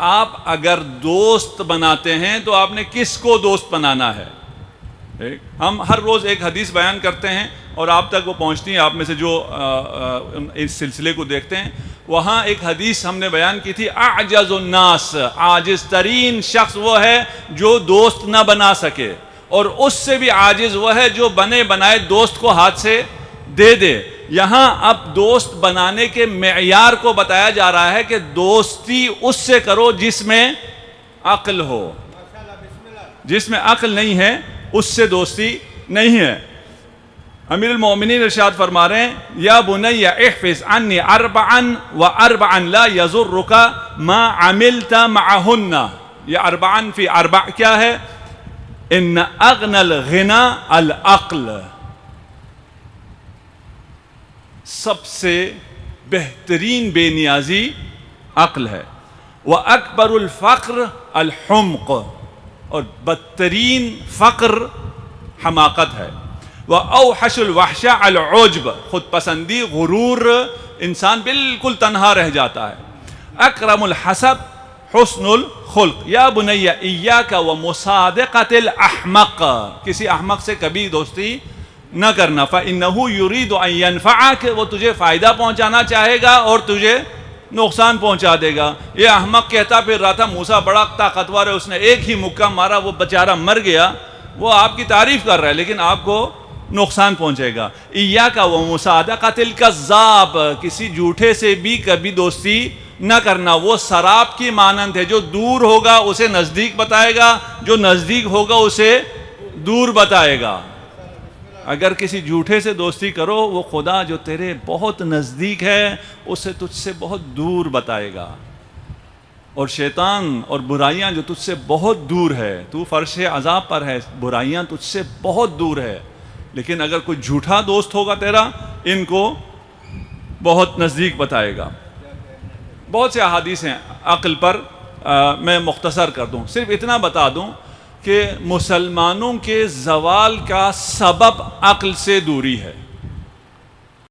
آپ اگر دوست بناتے ہیں تو آپ نے کس کو دوست بنانا ہے. ہم ہر روز ایک حدیث بیان کرتے ہیں اور آپ تک وہ پہنچتی ہیں، آپ میں سے جو اس سلسلے کو دیکھتے ہیں. وہاں ایک حدیث ہم نے بیان کی تھی، اعجز الناس، عاجز ترین شخص وہ ہے جو دوست نہ بنا سکے، اور اس سے بھی عاجز وہ ہے جو بنے بنائے دوست کو ہاتھ سے دے دے. یہاں اب دوست بنانے کے معیار کو بتایا جا رہا ہے کہ دوستی اس سے کرو جس میں عقل ہو. جس میں عقل نہیں ہے اس سے دوستی نہیں ہے. امیر المومنین ارشاد فرما رہے ہیں، یا بنی احفظ عنی اربعا واربعا لا یضرک ما عملت معہن. یہ اربعا فی اربع کیا ہے؟ ان اغنى الغنى العقل، سب سے بہترین بے نیازی عقل ہے. وَأَكْبَرُ الْفَقْرِ الْحُمْقِ، اور بدترین فقر حماقت ہے. وَأَوْحَشُ الْوَحْشَ الْعُجْبِ، خود پسندی، غرور، انسان بالکل تنہا رہ جاتا ہے. اکرم الحسب حسن الخلق. یا بنی ایاک ومصادقۃ الاحمق، کسی احمق سے کبھی دوستی نہ کرنا. فإنه يريد أن ينفعك، وہ تجھے فائدہ پہنچانا چاہے گا اور تجھے نقصان پہنچا دے گا. یہ احمق کہتا پھر رہا تھا موسیٰ بڑا طاقتور ہے، اس نے ایک ہی مکہ مارا، وہ بیچارہ مر گیا. وہ آپ کی تعریف کر رہا ہے لیکن آپ کو نقصان پہنچے گا. ایاک ومصادقۃ الکذاب، کسی جھوٹے سے بھی کبھی دوستی نہ کرنا. وہ سراب کی مانند ہے، جو دور ہوگا اسے نزدیک بتائے گا، جو نزدیک ہوگا اسے دور بتائے گا. اگر کسی جھوٹے سے دوستی کرو، وہ خدا جو تیرے بہت نزدیک ہے اسے تجھ سے بہت دور بتائے گا. اور شیطان اور برائیاں جو تجھ سے بہت دور ہے، تو فرش عذاب پر ہے، برائیاں تجھ سے بہت دور ہے. لیکن اگر کوئی جھوٹا دوست ہوگا تیرا، ان کو بہت نزدیک بتائے گا. بہت سے احادیث ہیں عقل پر، میں مختصر کر دوں، صرف اتنا بتا دوں کہ مسلمانوں کے زوال کا سبب عقل سے دوری ہے.